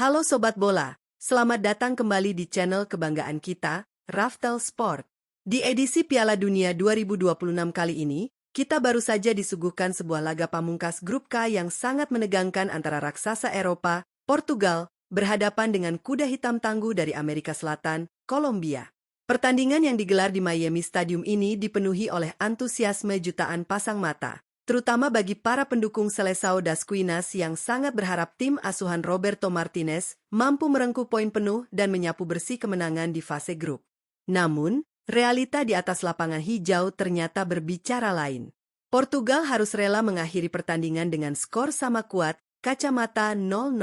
Halo Sobat Bola, selamat datang kembali di channel kebanggaan kita, Raftel Sport. Di edisi Piala Dunia 2026 kali ini, kita baru saja disuguhkan sebuah laga pamungkas Grup K yang sangat menegangkan antara raksasa Eropa, Portugal, berhadapan dengan kuda hitam tangguh dari Amerika Selatan, Kolombia. Pertandingan yang digelar di Miami Stadium ini dipenuhi oleh antusiasme jutaan pasang mata, terutama bagi para pendukung Seleção das Quinas yang sangat berharap tim asuhan Roberto Martinez mampu merengkuh poin penuh dan menyapu bersih kemenangan di fase grup. Namun, realita di atas lapangan hijau ternyata berbicara lain. Portugal harus rela mengakhiri pertandingan dengan skor sama kuat, kacamata 0-0.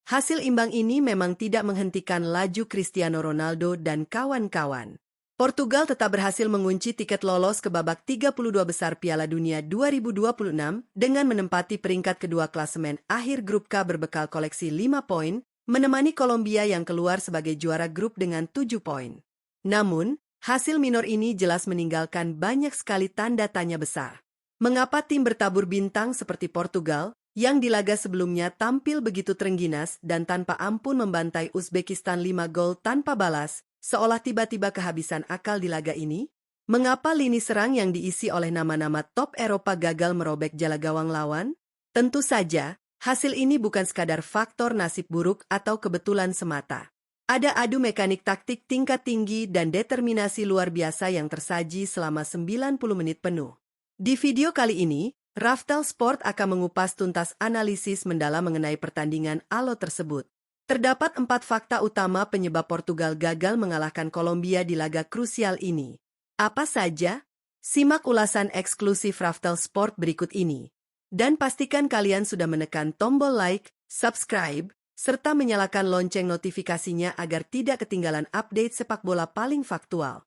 Hasil imbang ini memang tidak menghentikan laju Cristiano Ronaldo dan kawan-kawan. Portugal tetap berhasil mengunci tiket lolos ke babak 32 besar Piala Dunia 2026 dengan menempati peringkat kedua klasemen akhir Grup K berbekal koleksi 5 poin, menemani Kolombia yang keluar sebagai juara grup dengan 7 poin. Namun, hasil minor ini jelas meninggalkan banyak sekali tanda tanya besar. Mengapa tim bertabur bintang seperti Portugal, yang di laga sebelumnya tampil begitu terengginas dan tanpa ampun membantai Uzbekistan 5 gol tanpa balas, seolah tiba-tiba kehabisan akal di laga ini? Mengapa lini serang yang diisi oleh nama-nama top Eropa gagal merobek jala gawang lawan? Tentu saja, hasil ini bukan sekadar faktor nasib buruk atau kebetulan semata. Ada adu mekanik taktik tingkat tinggi dan determinasi luar biasa yang tersaji selama 90 menit penuh. Di video kali ini, Raftel Sport akan mengupas tuntas analisis mendalam mengenai pertandingan ALO tersebut. Terdapat 4 fakta utama penyebab Portugal gagal mengalahkan Kolombia di laga krusial ini. Apa saja? Simak ulasan eksklusif Raftel Sport berikut ini. Dan pastikan kalian sudah menekan tombol like, subscribe, serta menyalakan lonceng notifikasinya agar tidak ketinggalan update sepak bola paling faktual.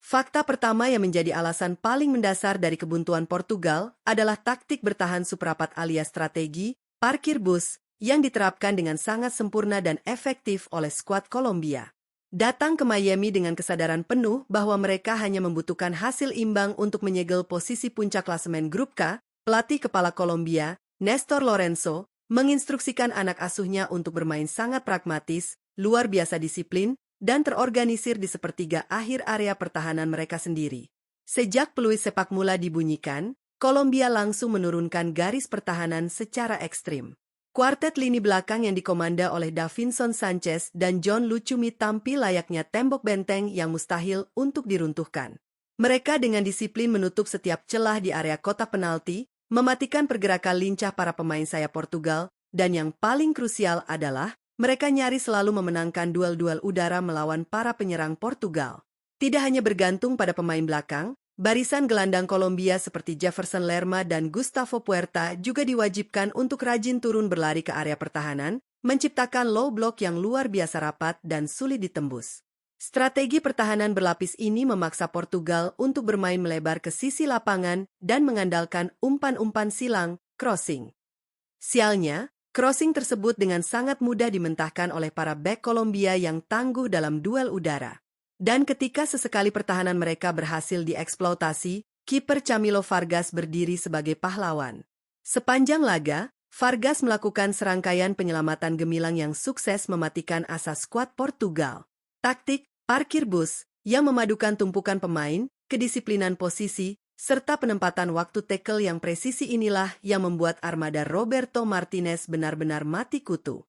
Fakta pertama yang menjadi alasan paling mendasar dari kebuntuan Portugal adalah taktik bertahan suprapat alias strategi parkir bus yang diterapkan dengan sangat sempurna dan efektif oleh skuad Kolombia. Datang ke Miami dengan kesadaran penuh bahwa mereka hanya membutuhkan hasil imbang untuk menyegel posisi puncak klasemen Grup K, pelatih kepala Kolombia, Néstor Lorenzo, menginstruksikan anak asuhnya untuk bermain sangat pragmatis, luar biasa disiplin, dan terorganisir di sepertiga akhir area pertahanan mereka sendiri. Sejak peluit sepak mula dibunyikan, Kolombia langsung menurunkan garis pertahanan secara ekstrim. Kuartet lini belakang yang dikomanda oleh Davinson Sanchez dan John Lucumi tampil layaknya tembok benteng yang mustahil untuk diruntuhkan. Mereka dengan disiplin menutup setiap celah di area kotak penalti, mematikan pergerakan lincah para pemain sayap Portugal, dan yang paling krusial adalah mereka nyaris selalu memenangkan duel-duel udara melawan para penyerang Portugal. Tidak hanya bergantung pada pemain belakang, barisan gelandang Kolombia seperti Jefferson Lerma dan Gustavo Puerta juga diwajibkan untuk rajin turun berlari ke area pertahanan, menciptakan low block yang luar biasa rapat dan sulit ditembus. Strategi pertahanan berlapis ini memaksa Portugal untuk bermain melebar ke sisi lapangan dan mengandalkan umpan-umpan silang, crossing. Sialnya, crossing tersebut dengan sangat mudah dimentahkan oleh para bek Kolombia yang tangguh dalam duel udara. Dan ketika sesekali pertahanan mereka berhasil dieksploitasi, kiper Camilo Vargas berdiri sebagai pahlawan. Sepanjang laga, Vargas melakukan serangkaian penyelamatan gemilang yang sukses mematikan asa skuad Portugal. Taktik parkir bus yang memadukan tumpukan pemain, kedisiplinan posisi, serta penempatan waktu tackle yang presisi inilah yang membuat armada Roberto Martinez benar-benar mati kutu.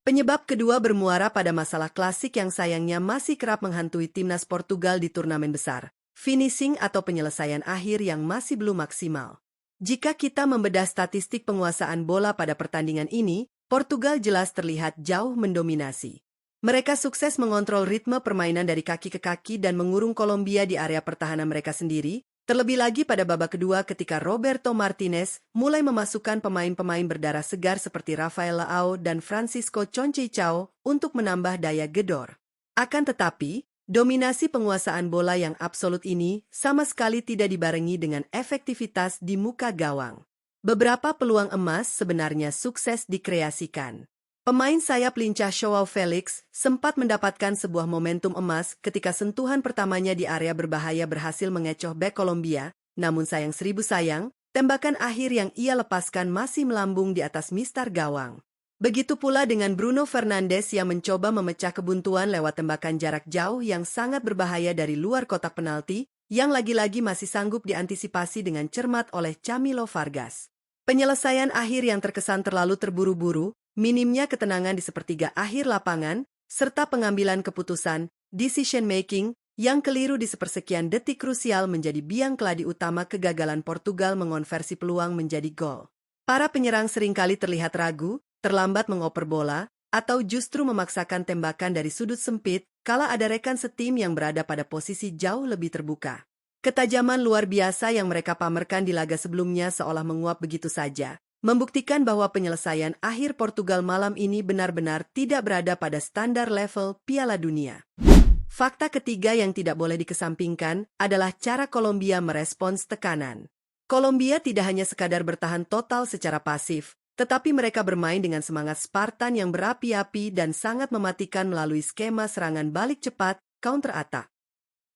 Penyebab kedua bermuara pada masalah klasik yang sayangnya masih kerap menghantui timnas Portugal di turnamen besar, finishing atau penyelesaian akhir yang masih belum maksimal. Jika kita membedah statistik penguasaan bola pada pertandingan ini, Portugal jelas terlihat jauh mendominasi. Mereka sukses mengontrol ritme permainan dari kaki ke kaki dan mengurung Kolombia di area pertahanan mereka sendiri, terlebih lagi pada babak kedua ketika Roberto Martinez mulai memasukkan pemain-pemain berdarah segar seperti Rafael Leao dan Francisco Conceição untuk menambah daya gedor. Akan tetapi, dominasi penguasaan bola yang absolut ini sama sekali tidak dibarengi dengan efektivitas di muka gawang. Beberapa peluang emas sebenarnya sukses dikreasikan. Pemain sayap lincah Joao Felix sempat mendapatkan sebuah momentum emas ketika sentuhan pertamanya di area berbahaya berhasil mengecoh bek Kolombia, namun sayang seribu sayang, tembakan akhir yang ia lepaskan masih melambung di atas mistar gawang. Begitu pula dengan Bruno Fernandes yang mencoba memecah kebuntuan lewat tembakan jarak jauh yang sangat berbahaya dari luar kotak penalti, yang lagi-lagi masih sanggup diantisipasi dengan cermat oleh Camilo Vargas. Penyelesaian akhir yang terkesan terlalu terburu-buru, minimnya ketenangan di sepertiga akhir lapangan, serta pengambilan keputusan, decision-making, yang keliru di sepersekian detik krusial menjadi biang keladi utama kegagalan Portugal mengonversi peluang menjadi gol. Para penyerang seringkali terlihat ragu, terlambat mengoper bola, atau justru memaksakan tembakan dari sudut sempit, kala ada rekan setim yang berada pada posisi jauh lebih terbuka. Ketajaman luar biasa yang mereka pamerkan di laga sebelumnya seolah menguap begitu saja, membuktikan bahwa penyelesaian akhir Portugal malam ini benar-benar tidak berada pada standar level Piala Dunia. Fakta ketiga yang tidak boleh dikesampingkan adalah cara Kolombia merespons tekanan. Kolombia tidak hanya sekadar bertahan total secara pasif, tetapi mereka bermain dengan semangat Spartan yang berapi-api dan sangat mematikan melalui skema serangan balik cepat, counter-attack.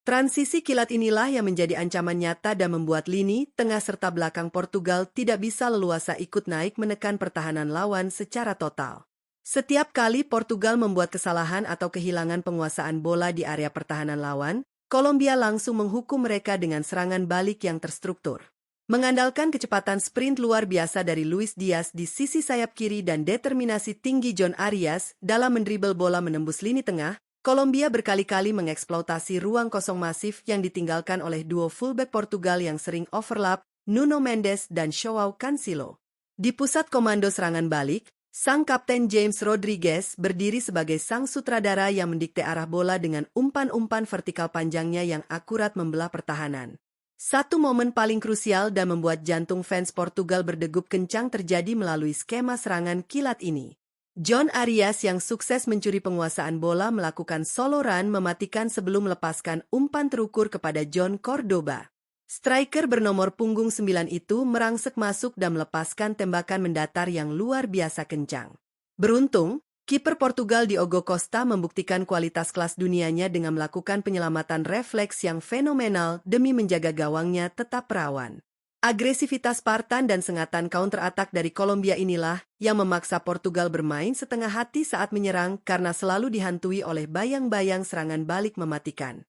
Transisi kilat inilah yang menjadi ancaman nyata dan membuat lini tengah serta belakang Portugal tidak bisa leluasa ikut naik menekan pertahanan lawan secara total. Setiap kali Portugal membuat kesalahan atau kehilangan penguasaan bola di area pertahanan lawan, Kolombia langsung menghukum mereka dengan serangan balik yang terstruktur. Mengandalkan kecepatan sprint luar biasa dari Luis Diaz di sisi sayap kiri dan determinasi tinggi John Arias dalam mendribel bola menembus lini tengah, Kolombia berkali-kali mengeksploitasi ruang kosong masif yang ditinggalkan oleh duo fullback Portugal yang sering overlap, Nuno Mendes dan Joao Cancelo. Di pusat komando serangan balik, sang kapten James Rodriguez berdiri sebagai sang sutradara yang mendikte arah bola dengan umpan-umpan vertikal panjangnya yang akurat membelah pertahanan. Satu momen paling krusial dan membuat jantung fans Portugal berdegup kencang terjadi melalui skema serangan kilat ini. John Arias yang sukses mencuri penguasaan bola melakukan solo run mematikan sebelum melepaskan umpan terukur kepada John Cordoba. Striker bernomor punggung 9 itu merangsek masuk dan melepaskan tembakan mendatar yang luar biasa kencang. Beruntung, kiper Portugal Diogo Costa membuktikan kualitas kelas dunianya dengan melakukan penyelamatan refleks yang fenomenal demi menjaga gawangnya tetap perawan. Agresivitas Spartan dan sengatan counter-attack dari Kolombia inilah yang memaksa Portugal bermain setengah hati saat menyerang karena selalu dihantui oleh bayang-bayang serangan balik mematikan.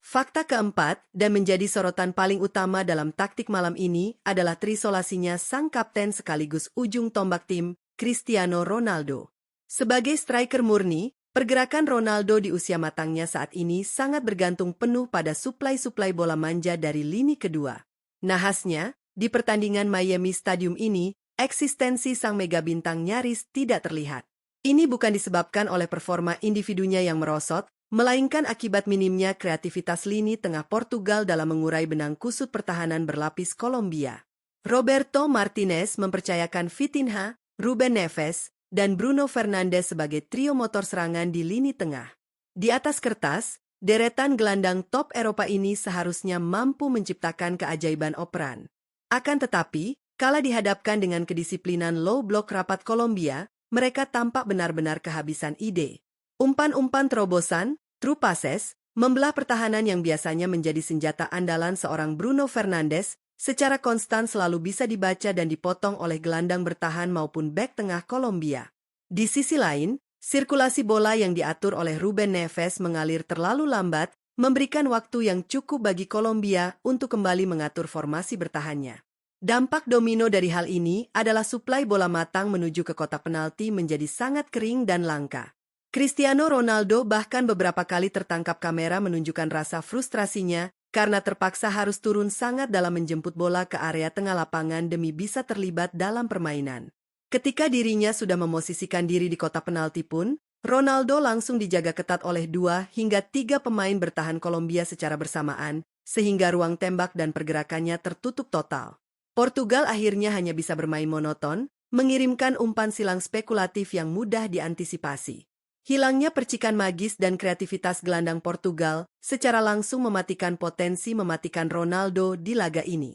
Fakta keempat, dan menjadi sorotan paling utama dalam taktik malam ini, adalah terisolasinya sang kapten sekaligus ujung tombak tim, Cristiano Ronaldo. Sebagai striker murni, pergerakan Ronaldo di usia matangnya saat ini sangat bergantung penuh pada suplai-suplai bola manja dari lini kedua. Nahasnya, di pertandingan Miami Stadium ini, eksistensi sang mega bintang nyaris tidak terlihat. Ini bukan disebabkan oleh performa individunya yang merosot, melainkan akibat minimnya kreativitas lini tengah Portugal dalam mengurai benang kusut pertahanan berlapis Kolombia. Roberto Martinez mempercayakan Vitinha, Ruben Neves, dan Bruno Fernandes sebagai trio motor serangan di lini tengah. Di atas kertas, deretan gelandang top Eropa ini seharusnya mampu menciptakan keajaiban operan. Akan tetapi, kala dihadapkan dengan kedisiplinan low block rapat Kolombia, mereka tampak benar-benar kehabisan ide. Umpan-umpan terobosan, true passes, membelah pertahanan yang biasanya menjadi senjata andalan seorang Bruno Fernandes, secara konstan selalu bisa dibaca dan dipotong oleh gelandang bertahan maupun bek tengah Kolombia. Di sisi lain, sirkulasi bola yang diatur oleh Ruben Neves mengalir terlalu lambat, memberikan waktu yang cukup bagi Kolombia untuk kembali mengatur formasi bertahannya. Dampak domino dari hal ini adalah suplai bola matang menuju ke kotak penalti menjadi sangat kering dan langka. Cristiano Ronaldo bahkan beberapa kali tertangkap kamera menunjukkan rasa frustrasinya karena terpaksa harus turun sangat dalam menjemput bola ke area tengah lapangan demi bisa terlibat dalam permainan. Ketika dirinya sudah memosisikan diri di kotak penalti pun, Ronaldo langsung dijaga ketat oleh 2 hingga 3 pemain bertahan Kolombia secara bersamaan, sehingga ruang tembak dan pergerakannya tertutup total. Portugal akhirnya hanya bisa bermain monoton, mengirimkan umpan silang spekulatif yang mudah diantisipasi. Hilangnya percikan magis dan kreativitas gelandang Portugal secara langsung mematikan potensi mematikan Ronaldo di laga ini.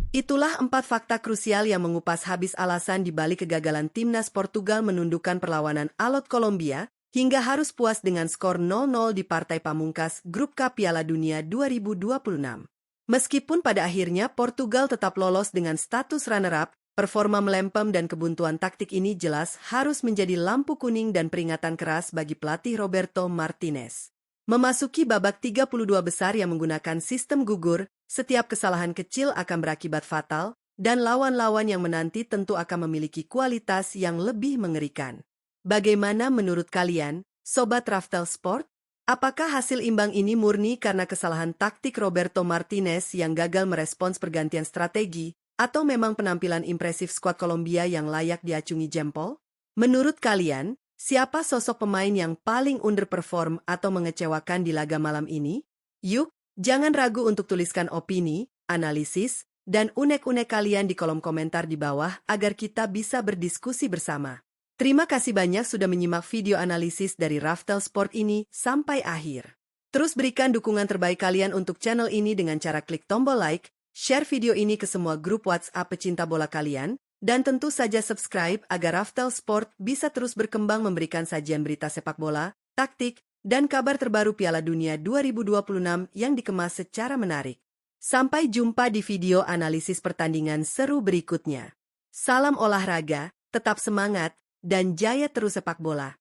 Itulah 4 fakta krusial yang mengupas habis alasan di balik kegagalan timnas Portugal menundukkan perlawanan alot Kolombia hingga harus puas dengan skor 0-0 di partai pamungkas Grup K Piala Dunia 2026. Meskipun pada akhirnya Portugal tetap lolos dengan status runner-up, performa melempem dan kebuntuan taktik ini jelas harus menjadi lampu kuning dan peringatan keras bagi pelatih Roberto Martinez. Memasuki babak 32 besar yang menggunakan sistem gugur, setiap kesalahan kecil akan berakibat fatal, dan lawan-lawan yang menanti tentu akan memiliki kualitas yang lebih mengerikan. Bagaimana menurut kalian, Sobat Raftel Sport? Apakah hasil imbang ini murni karena kesalahan taktik Roberto Martinez yang gagal merespons pergantian strategi, atau memang penampilan impresif skuad Kolombia yang layak diacungi jempol? Menurut kalian, siapa sosok pemain yang paling underperform atau mengecewakan di laga malam ini? Yuk, jangan ragu untuk tuliskan opini, analisis, dan unek-unek kalian di kolom komentar di bawah agar kita bisa berdiskusi bersama. Terima kasih banyak sudah menyimak video analisis dari Raftel Sport ini sampai akhir. Terus berikan dukungan terbaik kalian untuk channel ini dengan cara klik tombol like, share video ini ke semua grup WhatsApp pecinta bola kalian, dan tentu saja subscribe agar Raftel Sport bisa terus berkembang memberikan sajian berita sepak bola, taktik, dan kabar terbaru Piala Dunia 2026 yang dikemas secara menarik. Sampai jumpa di video analisis pertandingan seru berikutnya. Salam olahraga, tetap semangat, dan jaya terus sepak bola.